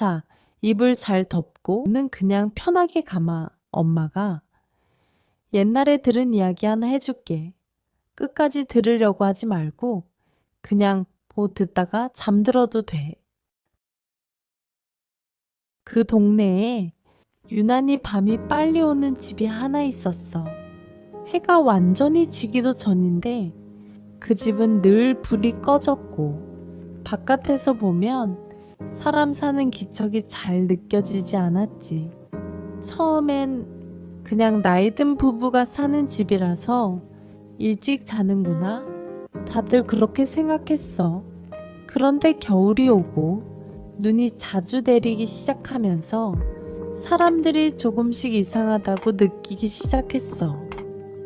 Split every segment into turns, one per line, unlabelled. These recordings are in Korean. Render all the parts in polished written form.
자, 입을 잘 덮고 눈은 그냥 편하게 감아. 엄마가 옛날에 들은 이야기 하나 해줄게. 끝까지 들으려고 하지 말고 그냥 듣다가 잠들어도 돼. 그 동네에 유난히 밤이 빨리 오는 집이 하나 있었어. 해가 완전히 지기도 전인데 그 집은 늘 불이 꺼졌고 바깥에서 보면 사람 사는 기척이 잘 느껴지지 않았지. 처음엔 그냥 나이 든 부부가 사는 집이라서 일찍 자는구나. 다들 그렇게 생각했어. 그런데 겨울이 오고 눈이 자주 내리기 시작하면서 사람들이 조금씩 이상하다고 느끼기 시작했어.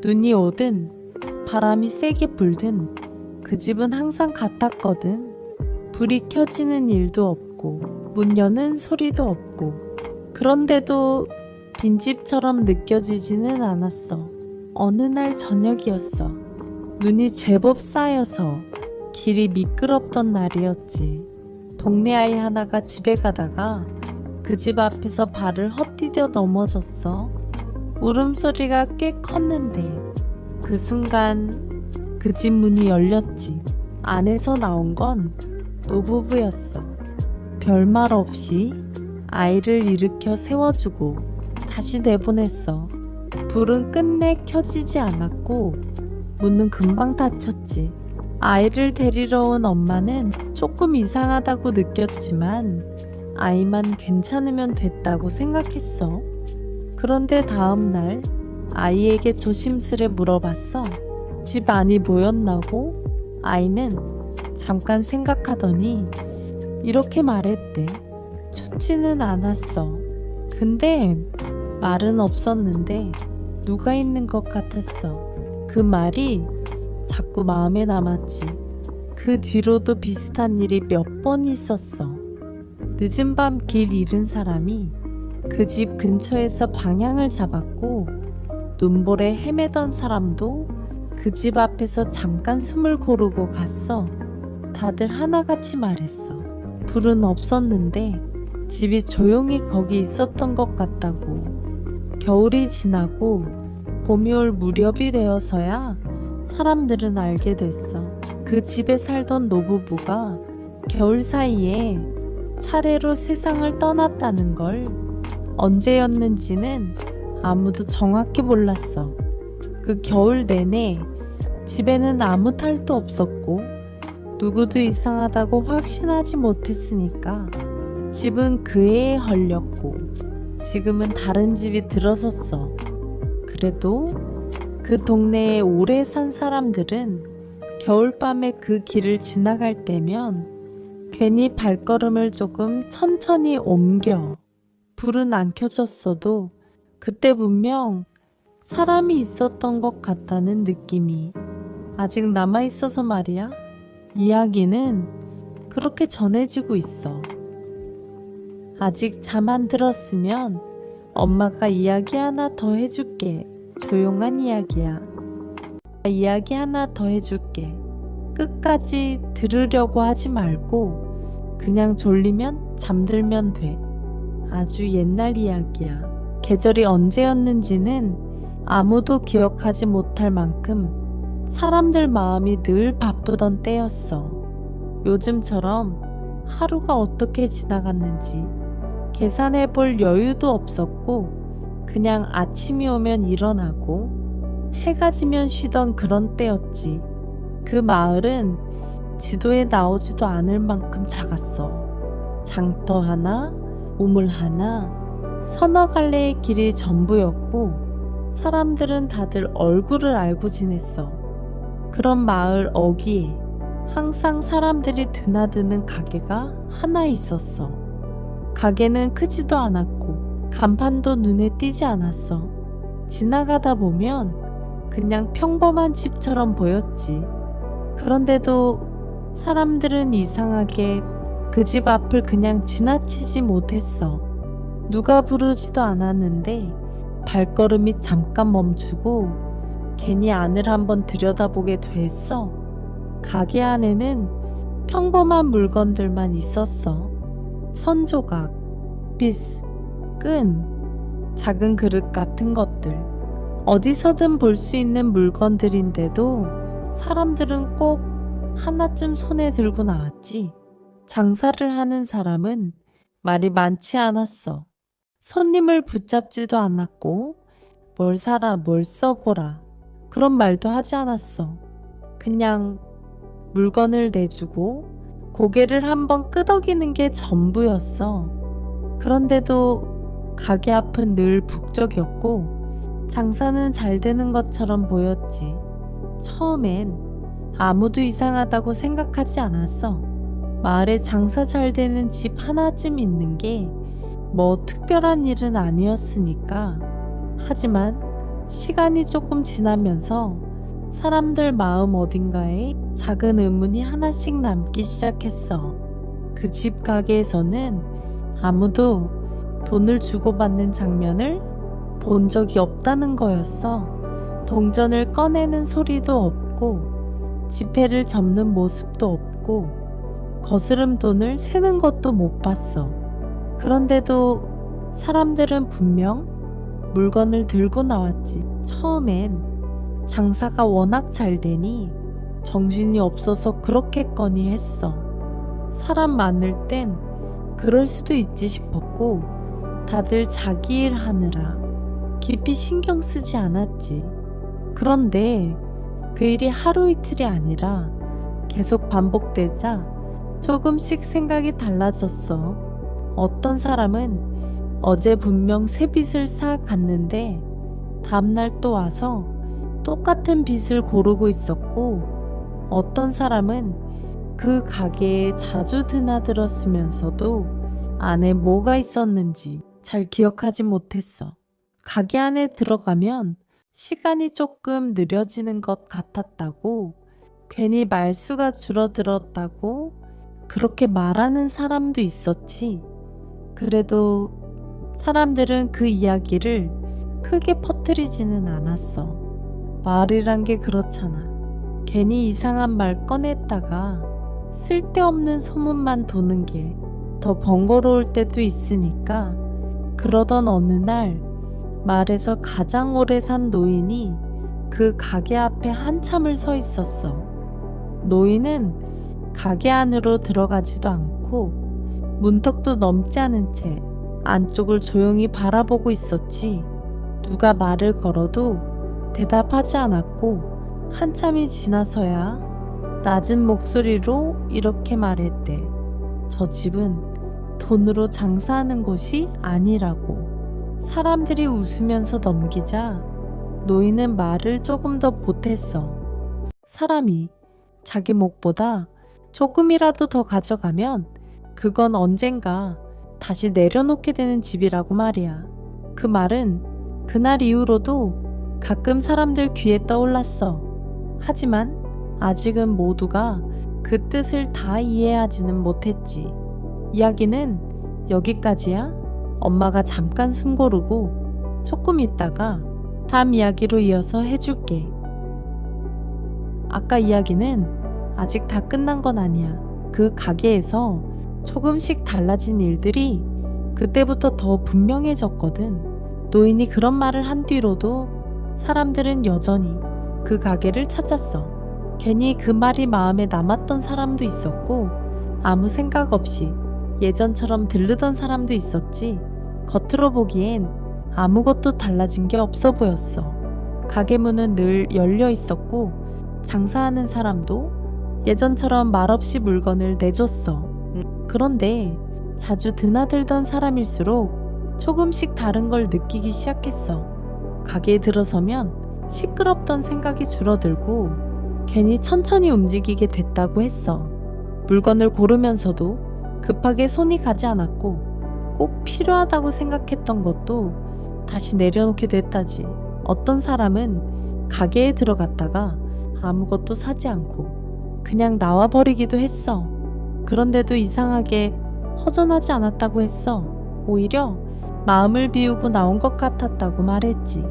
눈이 오든 바람이 세게 불든 그 집은 항상 같았거든. 불이 켜지는 일도 없고 문 여는 소리도 없고 그런데도 빈집처럼 느껴지지는 않았어. 어느 날 저녁이었어. 눈이 제법 쌓여서 길이 미끄럽던 날이었지. 동네 아이 하나가 집에 가다가 그 집 앞에서 발을 헛디뎌 넘어졌어. 울음소리가 꽤 컸는데 그 순간 그 집 문이 열렸지. 안에서 나온 건 노부부였어. 별말 없이 아이를 일으켜 세워주고 다시 내보냈어. 불은 끝내 켜지지 않았고 문은 금방 닫혔지. 아이를 데리러 온 엄마는 조금 이상하다고 느꼈지만 아이만 괜찮으면 됐다고 생각했어. 그런데 다음날 아이에게 조심스레 물어봤어. 집 안이 보였나고? 아이는 잠깐 생각하더니 이렇게 말했대. 춥지는 않았어. 근데 말은 없었는데 누가 있는 것 같았어. 그 말이 자꾸 마음에 남았지. 그 뒤로도 비슷한 일이 몇 번 있었어. 늦은 밤 길 잃은 사람이 그 집 근처에서 방향을 잡았고 눈보래 헤매던 사람도 그 집 앞에서 잠깐 숨을 고르고 갔어. 다들 하나같이 말했어. 불은 없었는데 집이 조용히 거기 있었던 것 같다고. 겨울이 지나고 봄이 올 무렵이 되어서야 사람들은 알게 됐어. 그 집에 살던 노부부가 겨울 사이에 차례로 세상을 떠났다는 걸. 언제였는지는 아무도 정확히 몰랐어. 그 겨울 내내 집에는 아무 탈도 없었고 누구도 이상하다고 확신하지 못했으니까 집은 그 애에 헐렸고 지금은 다른 집이 들어섰어. 그래도 그 동네에 오래 산 사람들은 겨울밤에 그 길을 지나갈 때면 괜히 발걸음을 조금 천천히 옮겨. 불은 안 켜졌어도 그때 분명 사람이 있었던 것 같다는 느낌이 아직 남아있어서 말이야. 이야기는 그렇게 전해지고 있어. 아직 잠 안 들었으면 엄마가 이야기 하나 더 해줄게. 조용한 이야기야. 이야기 하나 더 해줄게. 끝까지 들으려고 하지 말고 그냥 졸리면 잠들면 돼. 아주 옛날 이야기야. 계절이 언제였는지는 아무도 기억하지 못할 만큼 사람들 마음이 늘 바쁘던 때였어. 요즘처럼 하루가 어떻게 지나갔는지 계산해 볼 여유도 없었고 그냥 아침이 오면 일어나고 해가 지면 쉬던 그런 때였지. 그 마을은 지도에 나오지도 않을 만큼 작았어. 장터 하나, 우물 하나, 서너 갈래의 길이 전부였고 사람들은 다들 얼굴을 알고 지냈어. 그런 마을 어귀에 항상 사람들이 드나드는 가게가 하나 있었어. 가게는 크지도 않았고 간판도 눈에 띄지 않았어. 지나가다 보면 그냥 평범한 집처럼 보였지. 그런데도 사람들은 이상하게 그 집 앞을 그냥 지나치지 못했어. 누가 부르지도 않았는데 발걸음이 잠깐 멈추고 괜히 안을 한번 들여다보게 됐어. 가게 안에는 평범한 물건들만 있었어. 천조각, 鉛筆, 끈, 작은 그릇 같은 것들. 어디서든 볼 수 있는 물건들인데도 사람들은 꼭 하나쯤 손에 들고 나왔지. 장사를 하는 사람은 말이 많지 않았어. 손님을 붙잡지도 않았고 뭘 사라 뭘 써보라 그런 말도 하지 않았어. 그냥 물건을 내주고 고개를 한번 끄덕이는 게 전부였어. 그런데도 가게 앞은 늘 북적였고 장사는 잘 되는 것처럼 보였지. 처음엔 아무도 이상하다고 생각하지 않았어. 마을에 장사 잘 되는 집 하나쯤 있는 게 뭐 특별한 일은 아니었으니까. 하지만 시간이 조금 지나면서 사람들 마음 어딘가에 작은 의문이 하나씩 남기 시작했어. 그 집 가게에서는 아무도 돈을 주고받는 장면을 본 적이 없다는 거였어. 동전을 꺼내는 소리도 없고 지폐를 접는 모습도 없고 거스름 돈을 세는 것도 못 봤어. 그런데도 사람들은 분명 물건을 들고 나왔지. 처음엔 장사가 워낙 잘 되니 정신이 없어서 그렇겠거니 했어. 사람 많을 땐 그럴 수도 있지 싶었고 다들 자기 일 하느라 깊이 신경 쓰지 않았지. 그런데 그 일이 하루 이틀이 아니라 계속 반복되자 조금씩 생각이 달라졌어. 어떤 사람은 어제 분명 새 빚을 쌓아 갔는데 다음날 또 와서 똑같은 빚을 고르고 있었고, 어떤 사람은 그 가게에 자주 드나들었으면서도 안에 뭐가 있었는지 잘 기억하지 못했어. 가게 안에 들어가면 시간이 조금 느려지는 것 같았다고, 괜히 말수가 줄어들었다고 그렇게 말하는 사람도 있었지. 그래도 사람들은 그 이야기를 크게 퍼뜨리지는 않았어. 말이란 게 그렇잖아. 괜히 이상한 말 꺼냈다가 쓸데없는 소문만 도는 게 더 번거로울 때도 있으니까. 그러던 어느 날 마을에서 가장 오래 산 노인이 그 가게 앞에 한참을 서 있었어. 노인은 가게 안으로 들어가지도 않고 문턱도 넘지 않은 채 안쪽을 조용히 바라보고 있었지. 누가 말을 걸어도 대답하지 않았고 한참이 지나서야 낮은 목소리로 이렇게 말했대. 저 집은 돈으로 장사하는 곳이 아니라고. 사람들이 웃으면서 넘기자 노인은 말을 조금 더 보탰어. 사람이 자기 몫보다 조금이라도 더 가져가면 그건 언젠가 다시 내려놓게 되는 집이라고 말이야. 그 말은 그날 이후로도 가끔 사람들 귀에 떠올랐어. 하지만 아직은 모두가 그 뜻을 다 이해하지는 못했지. 이야기는 여기까지야. 엄마가 잠깐 숨 고르고 조금 있다가 다음 이야기로 이어서 해줄게. 아까 이야기는 아직 다 끝난 건 아니야. 그 가게에서 조금씩 달라진 일들이 그때부터 더 분명해졌거든. 노인이 그런 말을 한 뒤로도 사람들은 여전히 그 가게를 찾았어. 괜히 그 말이 마음에 남았던 사람도 있었고 아무 생각 없이 예전처럼 들르던 사람도 있었지. 겉으로 보기엔 아무것도 달라진 게 없어 보였어. 가게 문은 늘 열려 있었고 장사하는 사람도 예전처럼 말없이 물건을 내줬어. 그런데 자주 드나들던 사람일수록 조금씩 다른 걸 느끼기 시작했어. 가게에 들어서면 시끄럽던 생각이 줄어들고 괜히 천천히 움직이게 됐다고 했어. 물건을 고르면서도 급하게 손이 가지 않았고 꼭 필요하다고 생각했던 것도 다시 내려놓게 됐다지. 어떤 사람은 가게에 들어갔다가 아무것도 사지 않고 그냥 나와버리기도 했어. 그런데도 이상하게 허전하지 않았다고 했어. 오히려 마음을 비우고 나온 것 같았다고 말했지.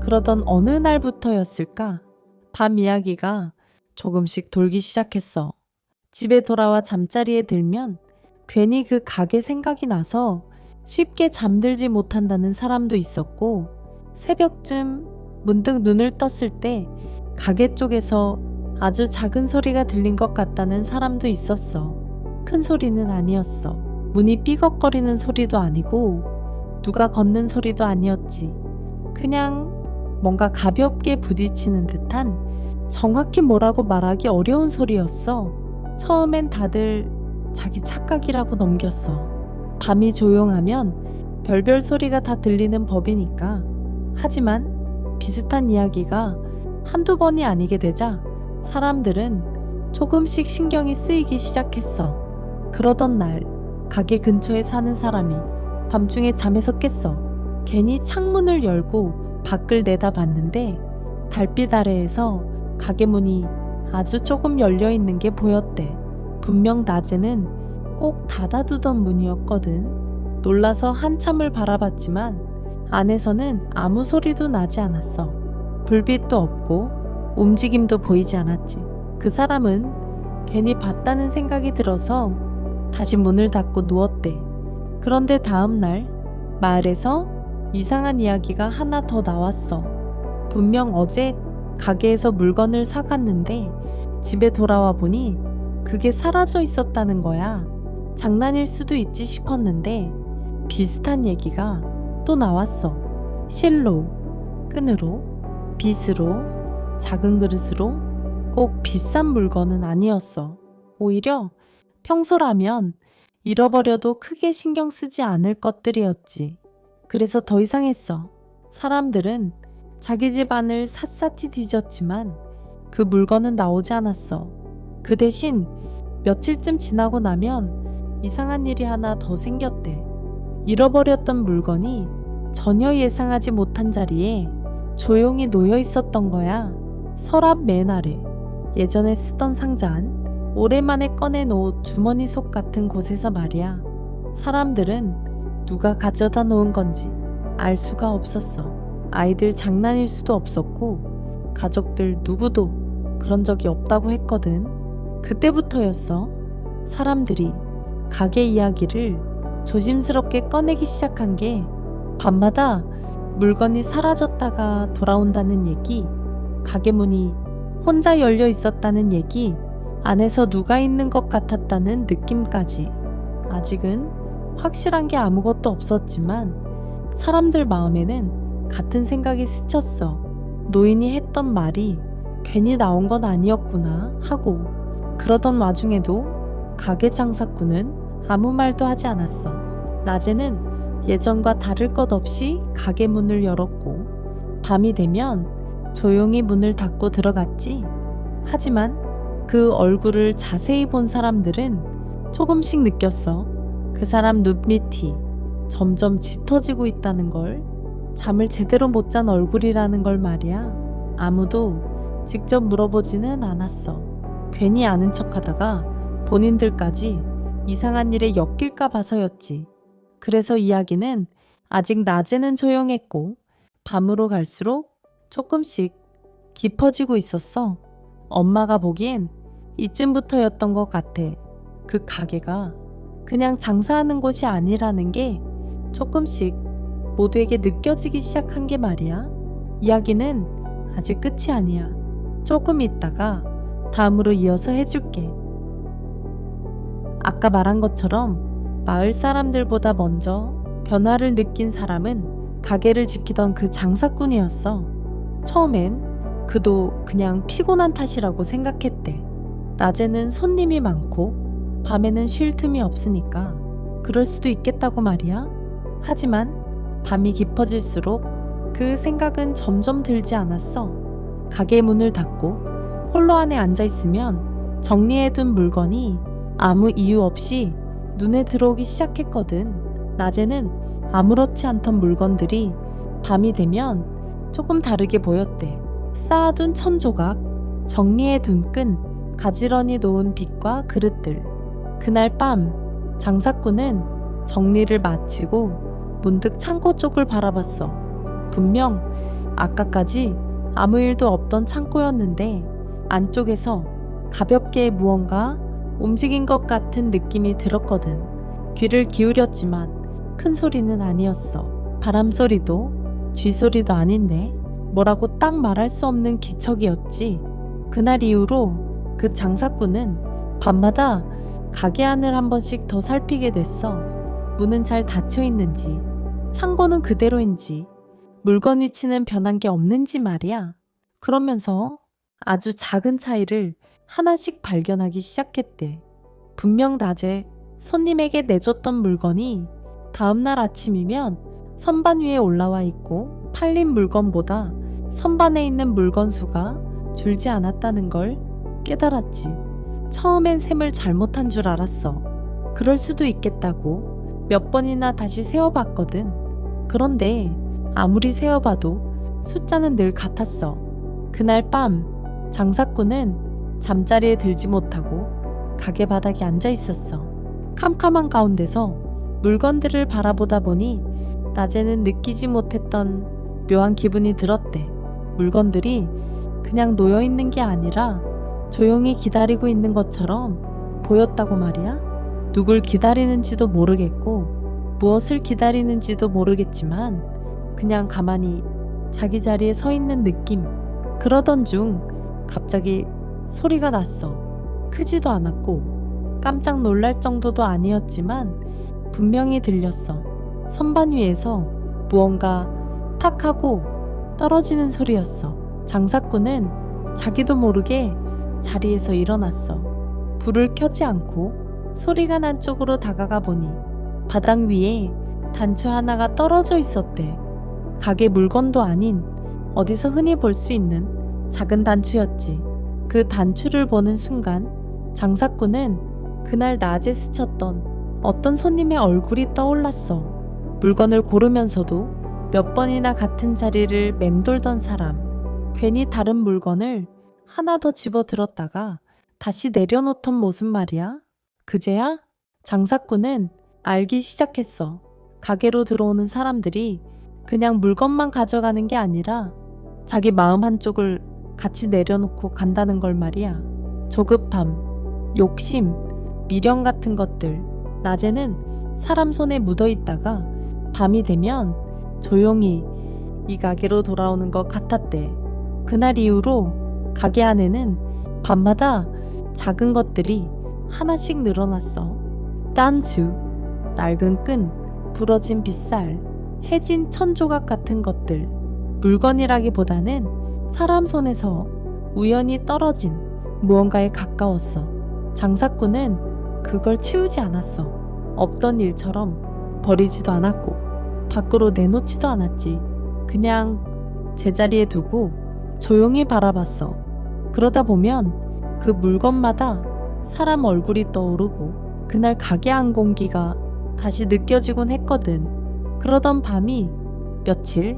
그러던 어느 날부터였을까? 밤 이야기가 조금씩 돌기 시작했어. 집에 돌아와 잠자리에 들면 괜히 그 가게 생각이 나서 쉽게 잠들지 못한다는 사람도 있었고, 새벽쯤 문득 눈을 떴을 때 가게 쪽에서 아주 작은 소리가 들린 것 같다는 사람도 있었어. 큰 소리는 아니었어. 문이 삐걱거리는 소리도 아니고 누가 걷는 소리도 아니었지. 그냥 뭔가 가볍게 부딪히는 듯한, 정확히 뭐라고 말하기 어려운 소리였어. 처음엔 다들 자기 착각이라고 넘겼어. 밤이 조용하면 별별 소리가 다 들리는 법이니까. 하지만 비슷한 이야기가 한두 번이 아니게 되자 사람들은 조금씩 신경이 쓰이기 시작했어. 그러던 날, 가게 근처에 사는 사람이 밤중에 잠에서 깼어. 괜히 창문을 열고 밖을 내다봤는데 달빛 아래에서 가게 문이 아주 조금 열려 있는 게 보였대. 분명 낮에는 꼭 닫아두던 문이었거든. 놀라서 한참을 바라봤지만 안에서는 아무 소리도 나지 않았어. 불빛도 없고 움직임도 보이지 않았지. 그 사람은 괜히 봤다는 생각이 들어서 다시 문을 닫고 누웠대. 그런데 다음 날 마을에서 이상한 이야기가 하나 더 나왔어. 분명 어제 가게에서 물건을 사갔는데 집에 돌아와 보니 그게 사라져 있었다는 거야. 장난일 수도 있지 싶었는데 비슷한 얘기가 또 나왔어. 실로, 끈으로, 빗으로, 작은 그릇으로, 꼭 비싼 물건은 아니었어. 오히려 평소라면 잃어버려도 크게 신경 쓰지 않을 것들이었지. 그래서 더 이상했어. 사람들은 자기 집 안을 샅샅이 뒤졌지만 그 물건은 나오지 않았어. 그 대신 며칠쯤 지나고 나면 이상한 일이 하나 더 생겼대. 잃어버렸던 물건이 전혀 예상하지 못한 자리에 조용히 놓여 있었던 거야. 서랍 맨 아래, 예전에 쓰던 상자 안, 오랜만에 꺼내놓은 주머니 속 같은 곳에서 말이야. 사람들은 누가 가져다 놓은 건지 알 수가 없었어. 아이들 장난일 수도 없었고 가족들 누구도 그런 적이 없다고 했거든. 그때부터였어. 사람들이 가게 이야기를 조심스럽게 꺼내기 시작한 게, 밤마다 물건이 사라졌다가 돌아온다는 얘기, 가게 문이 혼자 열려 있었다는 얘기, 안에서 누가 있는 것 같았다는 느낌까지. 아직은 확실한 게 아무것도 없었지만 사람들 마음에는 같은 생각이 스쳤어. 노인이 했던 말이 괜히 나온 건 아니었구나 하고. 그러던 와중에도 가게 장사꾼은 아무 말도 하지 않았어. 낮에는 예전과 다를 것 없이 가게 문을 열었고 밤이 되면 조용히 문을 닫고 들어갔지. 하지만 그 얼굴을 자세히 본 사람들은 조금씩 느꼈어. 그 사람 눈밑이 점점 짙어지고 있다는 걸. 잠을 제대로 못 잔 얼굴이라는 걸 말이야. 아무도 직접 물어보지는 않았어. 괜히 아는 척하다가 본인들까지 이상한 일에 엮일까 봐서였지. 그래서 이야기는 아직 낮에는 조용했고 밤으로 갈수록 조금씩 깊어지고 있었어. 엄마가 보기엔 이쯤부터였던 것 같아. 그 가게가 그냥 장사하는 곳이 아니라는 게 조금씩 모두에게 느껴지기 시작한 게 말이야. 이야기는 아직 끝이 아니야. 조금 있다가 다음으로 이어서 해줄게. 아까 말한 것처럼 마을 사람들보다 먼저 변화를 느낀 사람은 가게를 지키던 그 장사꾼이었어. 처음엔 그도 그냥 피곤한 탓이라고 생각했대. 낮에는 손님이 많고 밤에는 쉴 틈이 없으니까 그럴 수도 있겠다고 말이야. 하지만 밤이 깊어질수록 그 생각은 점점 들지 않았어. 가게 문을 닫고 홀로 안에 앉아있으면 정리해둔 물건이 아무 이유 없이 눈에 들어오기 시작했거든. 낮에는 아무렇지 않던 물건들이 밤이 되면 조금 다르게 보였대. 쌓아둔 천조각, 정리해둔 끈, 가지런히 놓은 빗과 그릇들. 그날 밤 장사꾼은 정리를 마치고 문득 창고 쪽을 바라봤어. 분명 아까까지 아무 일도 없던 창고였는데 안쪽에서 가볍게 무언가 움직인 것 같은 느낌이 들었거든. 귀를 기울였지만 큰 소리는 아니었어. 바람 소리도 쥐 소리도 아닌데 뭐라고 딱 말할 수 없는 기척이었지. 그날 이후로 그 장사꾼은 밤마다 가게 안을 한 번씩 더 살피게 됐어. 문은 잘 닫혀 있는지, 창고는 그대로인지, 물건 위치는 변한 게 없는지 말이야. 그러면서 아주 작은 차이를 하나씩 발견하기 시작했대. 분명 낮에 손님에게 내줬던 물건이 다음날 아침이면 선반 위에 올라와 있고 팔린 물건보다 선반에 있는 물건 수가 줄지 않았다는 걸 깨달았지. 처음엔 셈을 잘못한 줄 알았어. 그럴 수도 있겠다고 몇 번이나 다시 세어봤거든. 그런데 아무리 세어봐도 숫자는 늘 같았어. 그날 밤 장사꾼은 잠자리에 들지 못하고 가게 바닥에 앉아 있었어. 캄캄한 가운데서 물건들을 바라보다 보니 낮에는 느끼지 못했던 묘한 기분이 들었대. 물건들이 그냥 놓여 있는 게 아니라 조용히 기다리고 있는 것처럼 보였다고 말이야. 누굴 기다리는지도 모르겠고 무엇을 기다리는지도 모르겠지만 그냥 가만히 자기 자리에 서 있는 느낌. 그러던 중 갑자기 소리가 났어. 크지도 않았고 깜짝 놀랄 정도도 아니었지만 분명히 들렸어. 선반 위에서 무언가 탁 하고 떨어지는 소리였어. 장사꾼은 자기도 모르게 자리에서 일어났어. 불을 켜지 않고 소리가 난 쪽으로 다가가 보니 바닥 위에 단추 하나가 떨어져 있었대. 가게 물건도 아닌 어디서 흔히 볼 수 있는 작은 단추였지. 그 단추를 보는 순간 장사꾼은 그날 낮에 스쳤던 어떤 손님의 얼굴이 떠올랐어. 물건을 고르면서도 몇 번이나 같은 자리를 맴돌던 사람. 괜히 다른 물건을 하나 더 집어들었다가 다시 내려놓던 모습 말이야. 그제야 장사꾼은 알기 시작했어. 가게로 들어오는 사람들이 그냥 물건만 가져가는 게 아니라 자기 마음 한쪽을 같이 내려놓고 간다는 걸 말이야. 조급함, 욕심, 미련 같은 것들 낮에는 사람 손에 묻어 있다가 밤이 되면 조용히 이 가게로 돌아오는 것 같았대. 그날 이후로 가게 안에는 밤마다 작은 것들이 하나씩 늘어났어. 단추, 낡은 끈, 부러진 빗살, 해진 천조각 같은 것들. 물건이라기보다는 사람 손에서 우연히 떨어진 무언가에 가까웠어. 장사꾼은 그걸 치우지 않았어. 없던 일처럼 버리지도 않았고 밖으로 내놓지도 않았지. 그냥 제자리에 두고 조용히 바라봤어. 그러다 보면 그 물건마다 사람 얼굴이 떠오르고 그날 가게 안 공기가 다시 느껴지곤 했거든. 그러던 밤이 며칠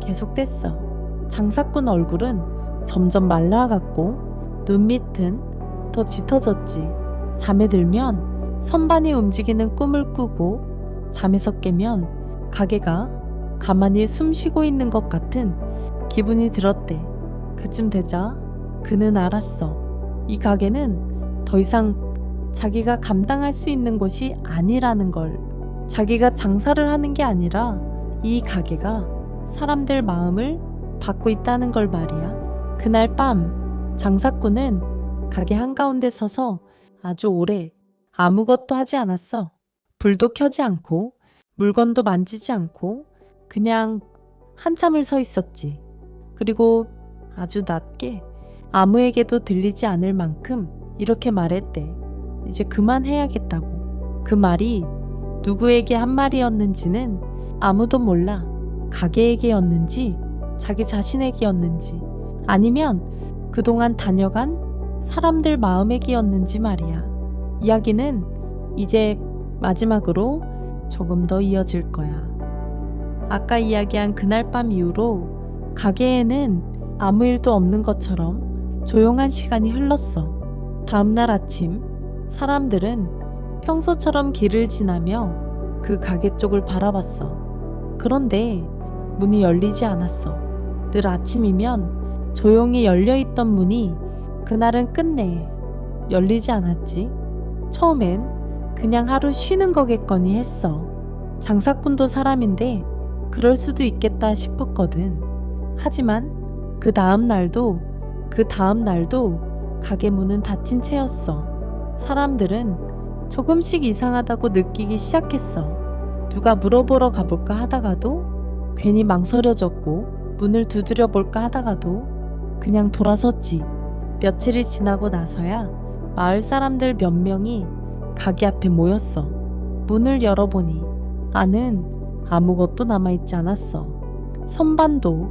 계속됐어. 장사꾼 얼굴은 점점 말라갔고 눈 밑은 더 짙어졌지. 잠에 들면 선반이 움직이는 꿈을 꾸고 잠에서 깨면 가게가 가만히 숨 쉬고 있는 것 같은 기분이 들었대. 그쯤 되자 그는 알았어. 이 가게는 더 이상 자기가 감당할 수 있는 곳이 아니라는 걸. 자기가 장사를 하는 게 아니라 이 가게가 사람들 마음을 받고 있다는 걸 말이야. 그날 밤 장사꾼은 가게 한가운데 서서 아주 오래 아무것도 하지 않았어. 불도 켜지 않고 물건도 만지지 않고 그냥 한참을 서 있었지. 그리고 아주 낮게 아무에게도 들리지 않을 만큼 이렇게 말했대. 이제 그만해야겠다고. 그 말이 누구에게 한 말이었는지는 아무도 몰라. 가게에게였는지 자기 자신에게였는지 아니면 그동안 다녀간 사람들 마음에게였는지 말이야. 이야기는 이제 마지막으로 조금 더 이어질 거야. 아까 이야기한 그날 밤 이후로 가게에는 아무 일도 없는 것처럼 조용한 시간이 흘렀어. 다음날 아침 사람들은 평소처럼 길을 지나며 그 가게 쪽을 바라봤어. 그런데 문이 열리지 않았어. 늘 아침이면 조용히 열려있던 문이 그날은 끝내 열리지 않았지. 처음엔 그냥 하루 쉬는 거겠거니 했어. 장사꾼도 사람인데 그럴 수도 있겠다 싶었거든. 하지만 그 다음 날도 가게 문은 닫힌 채였어. 사람들은 조금씩 이상하다고 느끼기 시작했어. 누가 물어보러 가볼까 하다가도 괜히 망설여졌고, 문을 두드려 볼까 하다가도 그냥 돌아섰지. 며칠이 지나고 나서야 마을 사람들 몇 명이 가게 앞에 모였어. 문을 열어보니 안은 아무것도 남아있지 않았어. 선반도,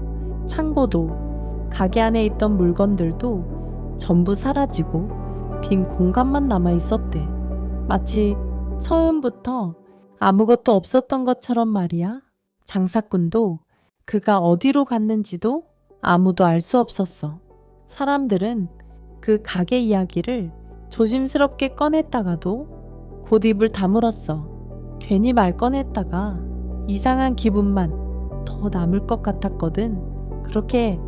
창고도, 가게 안에 있던 물건들도 전부 사라지고 빈 공간만 남아있었대. 마치 처음부터 아무것도 없었던 것처럼 말이야. 장사꾼도 그가 어디로 갔는지도 아무도 알 수 없었어. 사람들은 그 가게 이야기를 조심스럽게 꺼냈다가도 곧 입을 다물었어. 괜히 말 꺼냈다가 이상한 기분만 더 남을 것 같았거든. 그렇게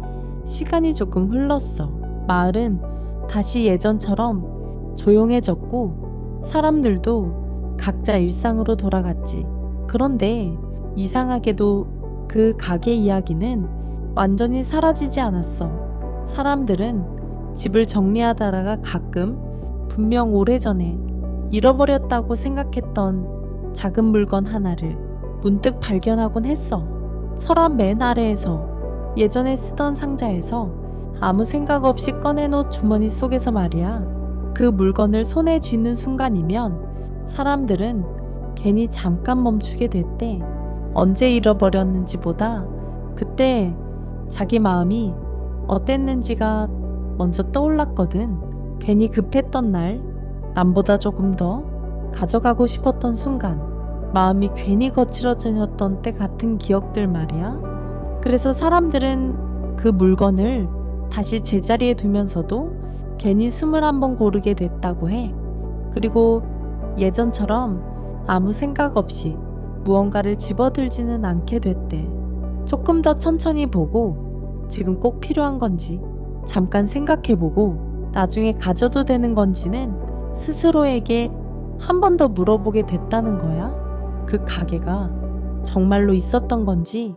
시간이 조금 흘렀어. 마을은 다시 예전처럼 조용해졌고 사람들도 각자 일상으로 돌아갔지. 그런데 이상하게도 그 가게 이야기는 완전히 사라지지 않았어. 사람들은 집을 정리하다가 가끔 분명 오래전에 잃어버렸다고 생각했던 작은 물건 하나를 문득 발견하곤 했어. 서랍 맨 아래에서 예전에 쓰던 상자에서 아무 생각 없이 꺼내놓은 주머니 속에서 말이야. 그 물건을 손에 쥐는 순간이면 사람들은 괜히 잠깐 멈추게 됐대. 언제 잃어버렸는지 보다 그때 자기 마음이 어땠는지가 먼저 떠올랐거든. 괜히 급했던 날, 남보다 조금 더 가져가고 싶었던 순간, 마음이 괜히 거칠어졌던 때 같은 기억들 말이야. 그래서 사람들은 그 물건을 다시 제자리에 두면서도 괜히 숨을 한번 고르게 됐다고 해. 그리고 예전처럼 아무 생각 없이 무언가를 집어들지는 않게 됐대. 조금 더 천천히 보고 지금 꼭 필요한 건지 잠깐 생각해보고 나중에 가져도 되는 건지는 스스로에게 한 번 더 물어보게 됐다는 거야. 그 가게가 정말로 있었던 건지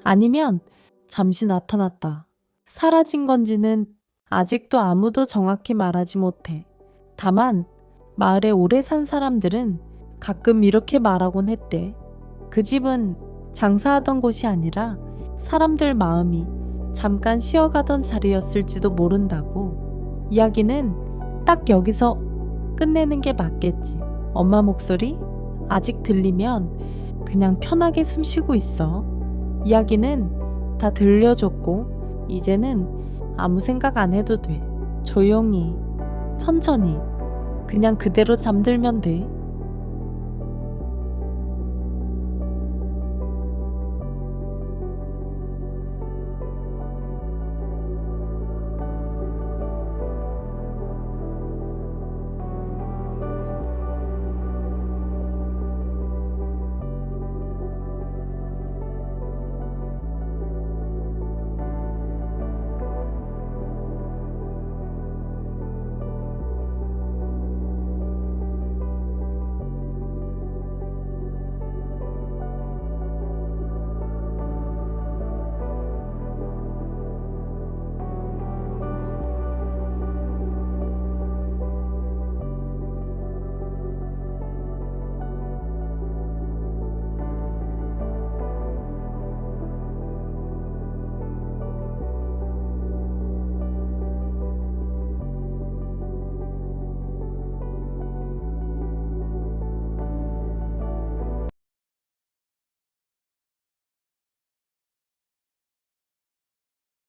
아니면 잠시 나타났다 사라진 건지는 아직도 아무도 정확히 말하지 못해. 다만 마을에 오래 산 사람들은 가끔 이렇게 말하곤 했대. 그 집은 장사하던 곳이 아니라 사람들 마음이 잠깐 쉬어가던 자리였을지도 모른다고. 이야기는 딱 여기서 끝내는 게 맞겠지. 엄마 목소리 아직 들리면 그냥 편하게 숨 쉬고 있어. 이야기는 다 들려줬고 이제는 아무 생각 안 해도 돼. 조용히, 천천히, 그냥 그대로 잠들면 돼.